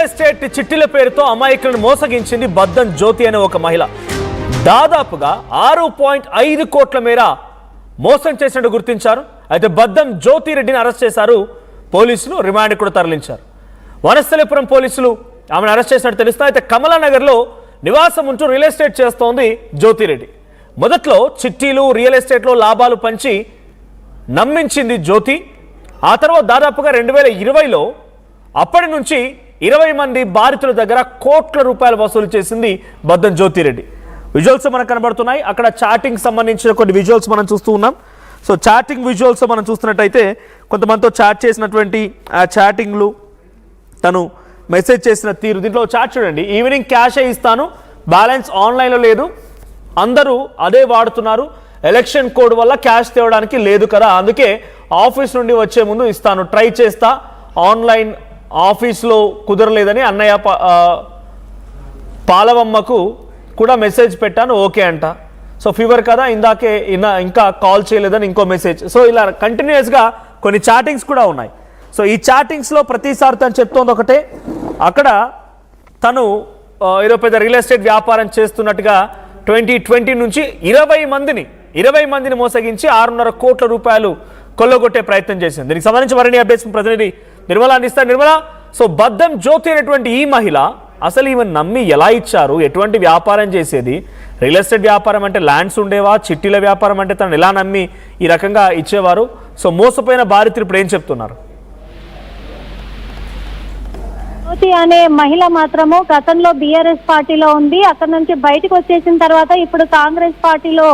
Estate చిట్టీల పేరుతో అమాయకులను మోసగించింది బద్దం జ్యోతి అనే ఒక మహిళ. దాదాపుగా 6.5 కోట్ల మేర మోసం చేసినట్టు గుర్తించారు. అయితే బద్దం జ్యోతి రెడ్డిని అరెస్ట్ చేశారు పోలీసులు, రిమాండ్ కూడా తరలించారు. వనస్థలిపురం పోలీసులు ఆమెను అరెస్ట్ చేసినట్టు తెలుస్తుంది. అయితే కమలానగర్లో నివాసం ఉంటూ రియల్ ఎస్టేట్ చేస్తోంది జ్యోతిరెడ్డి. మొదట్లో చిట్టీలు, రియల్ ఎస్టేట్లో లాభాలు పంచి నమ్మించింది జ్యోతి. ఆ తర్వాత దాదాపుగా 2020లో అప్పటి నుంచి 20 మంది బాధితుల దగ్గర కోట్ల రూపాయలు వసూలు చేసింది బద్దం జ్యోతిరెడ్డి. విజువల్స్ మనకు కనబడుతున్నాయి. అక్కడ చాటింగ్ సంబంధించిన కొన్ని విజువల్స్ మనం చూస్తూ ఉన్నాం. సో చాటింగ్ విజువల్స్ మనం చూస్తున్నట్టయితే కొంతమందితో చాట్ చేసినటువంటి ఆ చాటింగ్లు, తను మెసేజ్ చేసిన తీరు, దీంట్లో చాట్ చూడండి. ఈవినింగ్ క్యాషే ఇస్తాను, బ్యాలెన్స్ ఆన్లైన్లో లేదు, అందరూ అదే వాడుతున్నారు, ఎలక్షన్ కోడ్ వల్ల క్యాష్ తేవడానికి లేదు కదా, అందుకే ఆఫీస్ నుండి వచ్చే ముందు ఇస్తాను, ట్రై చేస్తా, ఆన్లైన్ ఆఫీస్లో కుదరలేదని అన్నయ్య పాలవమ్మకు కూడా మెసేజ్ పెట్టాను, ఓకే అంట. సో ఫీవర్ కదా, ఇందాకే ఇంకా కాల్ చేయలేదని ఇంకో మెసేజ్. సో ఇలా కంటిన్యూస్గా కొన్ని చాటింగ్స్ కూడా ఉన్నాయి. సో ఈ చాటింగ్స్లో ప్రతిసారి తను చెప్తోంది ఒకటే, అక్కడ తను ఏదో పెద్ద రియల్ ఎస్టేట్ వ్యాపారం చేస్తున్నట్టుగా 2020 నుంచి 20 మందిని మోసగించి 6.5 కోట్ల రూపాయలు కొల్లగొట్టే ప్రయత్నం చేసింది. దీనికి సంబంధించి మరిన్ని అప్డేట్స్ ప్రతినిధి నిర్మల అందిస్తారు. నిర్మల, సో బద్దం జ్యోతి అనేటువంటి ఈ మహిళ అసలు ఈమెను నమ్మి ఎలా ఇచ్చారు? ఎటువంటి వ్యాపారం చేసేది? రియల్ ఎస్టేట్ వ్యాపారం అంటే ల్యాండ్స్ ఉండేవా? చిట్టీల వ్యాపారం అంటే తను ఎలా నమ్మి ఈ రకంగా ఇచ్చేవారు? సో మోసపోయిన బాధితులు ఇప్పుడు ఏం చెప్తున్నారు? జ్యోతి అనే మహిళ మాత్రము గతంలో బీఆర్ఎస్ పార్టీలో ఉంది. అక్కడ నుంచి బయటకు వచ్చేసిన తర్వాత ఇప్పుడు కాంగ్రెస్ పార్టీలో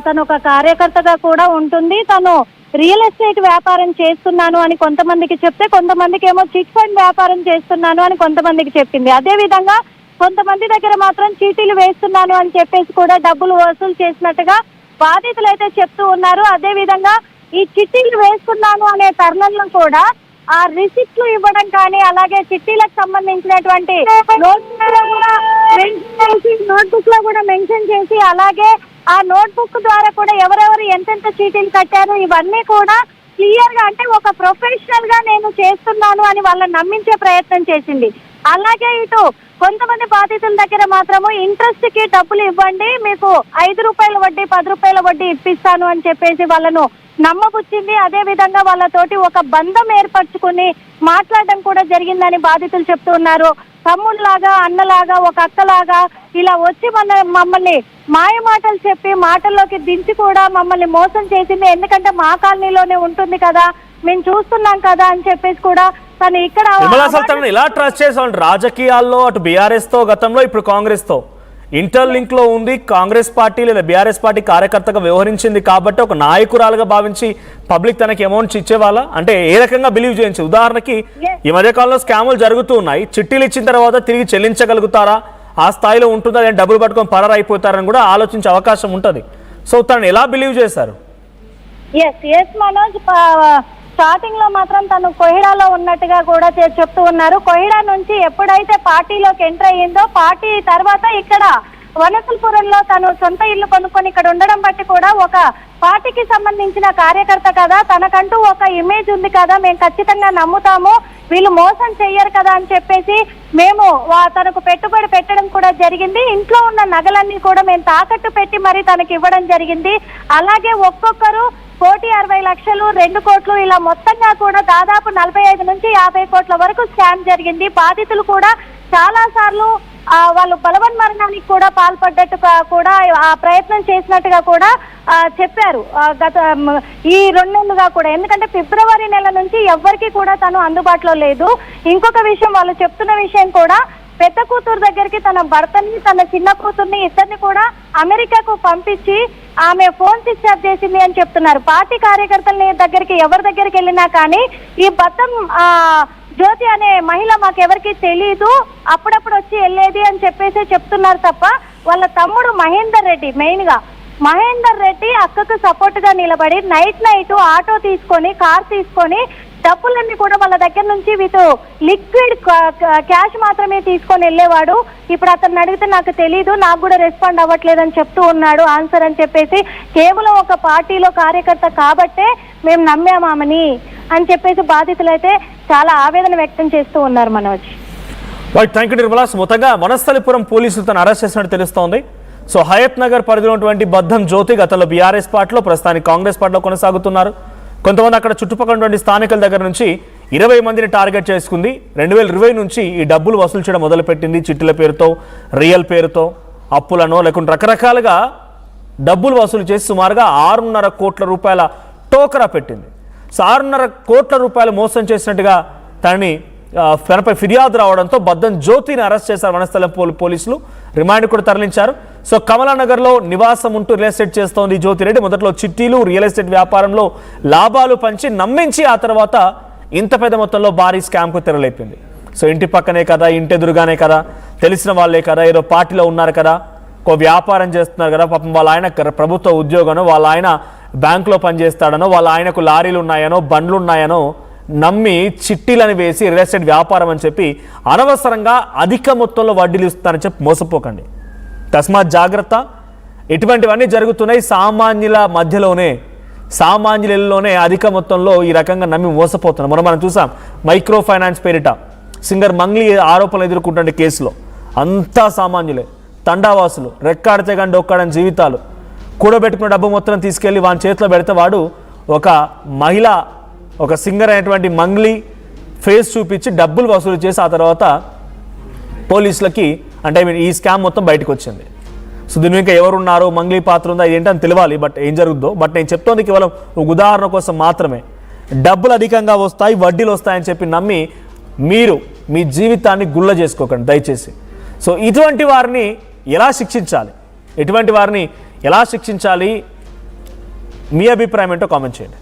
తను ఒక కార్యకర్తగా కూడా ఉంటుంది. తను రియల్ ఎస్టేట్ వ్యాపారం చేస్తున్నాను అని కొంతమందికి చెప్తే, కొంతమందికి ఏమో చిట్ ఫండ్ వ్యాపారం చేస్తున్నాను అని కొంతమందికి చెప్పింది. అదే విధంగా కొంతమంది దగ్గర మాత్రం చీటీలు వేస్తున్నాను అని చెప్పేసి కూడా డబ్బులు వసూలు చేసినట్టుగా బాధితులు అయితే చెప్తూ ఉన్నారు. అదే విధంగా ఈ చిట్టీలు వేస్తున్నాను అనే తరుణంలో కూడా ఆ రిసిప్ట్లు ఇవ్వడం కానీ, అలాగే చిట్టీలకు సంబంధించినటువంటి నోట్బుక్ లో కూడా మెన్షన్ చేసి, అలాగే ఆ నోట్బుక్ ద్వారా కూడా ఎవరెవరు ఎంతెంత చీటీలు కట్టారు ఇవన్నీ కూడా క్లియర్ గా, అంటే ఒక ప్రొఫెషనల్ గా నేను చేస్తున్నాను అని వాళ్ళని నమ్మించే ప్రయత్నం చేసింది. అలాగే ఇటు కొంతమంది బాధితుల దగ్గర మాత్రము ఇంట్రెస్ట్ కి డబ్బులు ఇవ్వండి, మీకు 5 రూపాయల వడ్డీ 10 రూపాయల వడ్డీ ఇప్పిస్తాను అని చెప్పేసి వాళ్ళను నమ్మబుచ్చింది. అదే విధంగా వాళ్ళతోటి ఒక బంధం ఏర్పరచుకుని మాట్లాడడం కూడా జరిగిందని బాధితులు చెప్తూ ఉన్నారు. తమ్ముళ్ళలాగా, అన్నలాగా, ఒక అక్కలాగా ఇలా వచ్చి మమ్మల్ని మాయ మాటలు చెప్పి మాటల్లోకి దించి కూడా మమ్మల్ని మోసం చేసింది. ఎందుకంటే మా కాలనీలోనే ఉంటుంది కదా, మేము చూస్తున్నాం కదా అని చెప్పేసి కూడా తను ఇక్కడ ఇలా ట్రస్ట్ చేసాం. రాజకీయాల్లో అటు బీఆర్ఎస్ తో గతంలో, ఇప్పుడు కాంగ్రెస్ తో ఇంటర్ లింక్ లో ఉంది. కాంగ్రెస్ పార్టీ లేదా బీఆర్ఎస్ పార్టీ కార్యకర్తగా వ్యవహరించింది కాబట్టి ఒక నాయకురాలుగా భావించి పబ్లిక్ తనకి అమౌంట్స్ ఇచ్చేవాళ్ళ, అంటే ఏ రకంగా బిలీవ్ చేయించి, ఉదాహరణకి ఈ మధ్య కాలంలో స్కాములు జరుగుతూ ఉన్నాయి, చిట్టీలు ఇచ్చిన తర్వాత తిరిగి చెల్లించగలుగుతారా, ఆ స్థాయిలో ఉంటుందా, లేదా డబ్బులు పట్టుకొని పరారు అయిపోతారని కూడా ఆలోచించే అవకాశం ఉంటుంది. సో తనని ఎలా బిలీవ్ చేశారు? మనోజ్, స్టార్టింగ్ లో మాత్రం తను కొహిడాలో ఉన్నట్టుగా కూడా చెప్తూ ఉన్నారు. కొహిడా నుంచి ఎప్పుడైతే పార్టీలోకి ఎంటర్ అయ్యిందో, పార్టీ తర్వాత ఇక్కడ వనసల్పురంలో తను సొంత ఇల్లు కొనుక్కొని ఇక్కడ ఉండడం బట్టి కూడా ఒక పార్టీకి సంబంధించిన కార్యకర్త కదా, తనకంటూ ఒక ఇమేజ్ ఉంది కదా, మేము ఖచ్చితంగా నమ్ముతాము, వీళ్ళు మోసం చెయ్యరు కదా అని చెప్పేసి మేము తనకు పెట్టుబడి పెట్టడం కూడా జరిగింది. ఇంట్లో ఉన్న నగలన్నీ కూడా మేము తాకట్టు పెట్టి మరి తనకి ఇవ్వడం జరిగింది. అలాగే ఒక్కొక్కరు 1,60,00,000, 2 కోట్లు, ఇలా మొత్తంగా కూడా దాదాపు 45 నుంచి 50 కోట్ల వరకు స్కామ్ జరిగింది. బాధితులు కూడా చాలా సార్లు వాళ్ళు బలవన్మరణానికి కూడా పాల్పడ్డట్టుగా కూడా ఆ ప్రయత్నం చేసినట్టుగా కూడా చెప్పారు గత ఈ 2 నెలలుగా కూడా. ఎందుకంటే ఫిబ్రవరి నెల నుంచి ఎవ్వరికి కూడా తను అందుబాటులో లేదు. ఇంకొక విషయం, వాళ్ళు చెప్తున్న విషయం కూడా, పెద్ద కూతురు దగ్గరికి తన భర్తని, తన చిన్న కూతుర్ని ఇద్దరిని కూడా అమెరికాకు పంపించి ఆమె ఫోన్ స్విచ్ ఆఫ్ చేసింది అని చెప్తున్నారు. పార్టీ కార్యకర్తల దగ్గరికి ఎవరి దగ్గరికి వెళ్ళినా కానీ ఈ బద్దం జ్యోతి అనే మహిళ మాకెవరికి తెలీదు, అప్పుడప్పుడు వచ్చి వెళ్ళేది అని చెప్పేసి చెప్తున్నారు తప్ప, వాళ్ళ తమ్ముడు మహేందర్ రెడ్డి, మెయిన్ గా మహేందర్ రెడ్డి అక్కకు సపోర్ట్ గా నిలబడి నైట్ ఆటో తీసుకొని, కార్ తీసుకొని డబ్బులన్నీ కూడా వాళ్ళ దగ్గర నుంచి లిక్విడ్ క్యాష్ మాత్రమే తీసుకొని వెళ్ళేవాడు. ఇప్పుడు అతను అడిగితే నాకు తెలీదు, నాకు కూడా రెస్పాండ్ అవ్వట్లేదని చెప్తూ ఉన్నాడు ఆన్సర్ అని చెప్పేసి. కేవలం ఒక పార్టీలో కార్యకర్త కాబట్టే మేము నమ్మామామని అని చెప్పేసి బాధితులు అయితే చాలా ఆవేదన వ్యక్తం చేస్తూ ఉన్నారు మనోజ్. Thank you Nirmala. మొత్తంగా వనస్థలిపురం పోలీసులు తను అరెస్ట్ చేసినట్టు తెలుస్తోంది. సో హయత్ నగర్ పరిధిలో ఉన్నటువంటి బద్దం జ్యోతి గతంలో బీఆర్ఎస్ పార్టీలో, ప్రస్తుతానికి కాంగ్రెస్ పార్టీలో కొనసాగుతున్నారు. కొంతమంది అక్కడ చుట్టుపక్కల ఉన్నటువంటి స్థానికుల దగ్గర నుంచి 20 మందిని టార్గెట్ చేసుకుంది. 2020 నుంచి ఈ డబ్బులు వసూలు చేయడం మొదలుపెట్టింది. చిట్టీల పేరుతో, రియల్ పేరుతో, అప్పులను లేకుంటే రకరకాలుగా డబ్బులు వసూలు చేసి సుమారుగా 6.5 కోట్ల రూపాయల టోకరా పెట్టింది. సో 6.5 కోట్ల రూపాయలు మోసం చేసినట్టుగా తనపై ఫిర్యాదు రావడంతో బద్దం జ్యోతిని అరెస్ట్ చేశారు వనస్థలం పోలీసులు. రిమాండ్ కూడా తరలించారు. సో కమలానగర్లో నివాసం ఉంటూ రియల్ ఎస్టేట్ చేస్తోంది జ్యోతిరెడ్డి. మొదట్లో చిట్టీలు, రియల్ ఎస్టేట్ వ్యాపారంలో లాభాలు పంచి నమ్మించి ఆ తర్వాత ఇంత పెద్ద మొత్తంలో భారీ స్కామ్కు తెరలేపింది. సో ఇంటి పక్కనే కదా, ఇంటి ఎదురుగానే కదా, తెలిసిన వాళ్ళే కదా, ఏదో పార్టీలో ఉన్నారు కదా, ఒక వ్యాపారం చేస్తున్నారు కదా, పాపం వాళ్ళ ఆయన ప్రభుత్వ ఉద్యోగనో, వాళ్ళ ఆయన బ్యాంకులో పనిచేస్తాడనో, వాళ్ళ ఆయనకు లారీలు ఉన్నాయనో, బండ్లు ఉన్నాయనో నమ్మి చిట్టీలను వేసి రియల్ ఎస్టేట్ వ్యాపారం అని చెప్పి అనవసరంగా అధిక మొత్తంలో వడ్డీలు ఇస్తారని చెప్పి మోసపోకండి. తస్మాత్ జాగ్రత్త. ఇటువంటివన్నీ జరుగుతున్నాయి సామాన్యుల మధ్యలోనే, సామాన్యులలోనే అధిక మొత్తంలో ఈ రకంగా నమ్మి మోసపోతున్నారు. మనం చూసాం మైక్రో ఫైనాన్స్ పేరిట సింగర్ మంగ్లీ ఆరోపణలు ఎదుర్కొంటున్న కేసులో అంతా సామాన్యులే, తండావాసులు, రెక్కాడితే కానీ డొక్కాడని జీవితాలు. కూడబెట్టుకున్న డబ్బు మొత్తం తీసుకెళ్ళి వాని చేతిలో పెడితే వాడు ఒక మహిళ, ఒక సింగర్ అయినటువంటి మంగ్లీ ఫేస్ చూపించి డబ్బులు వసూలు చేసి ఆ తర్వాత పోలీసులకి అంటే ఈ స్కామ్ మొత్తం బయటకు వచ్చింది. సో దీని ఇంకా ఎవరున్నారో, మంగ్లీ పాత్ర ఉందా, ఏంటని తెలియాలి. బట్ ఏం జరుగుతుందో, బట్ నేను చెప్తోంది కేవలం ఒక ఉదాహరణ కోసం మాత్రమే. డబ్బులు అధికంగా వస్తాయి, వడ్డీలు వస్తాయని చెప్పి నమ్మి మీరు మీ జీవితాన్ని గుల్ల చేసుకోకండి దయచేసి. సో ఇటువంటి వారిని ఎలా శిక్షించాలి, ఎటువంటి వారిని ఎలా శిక్షించాలి, మీ అభిప్రాయం ఏంటో కామెంట్ చేయండి.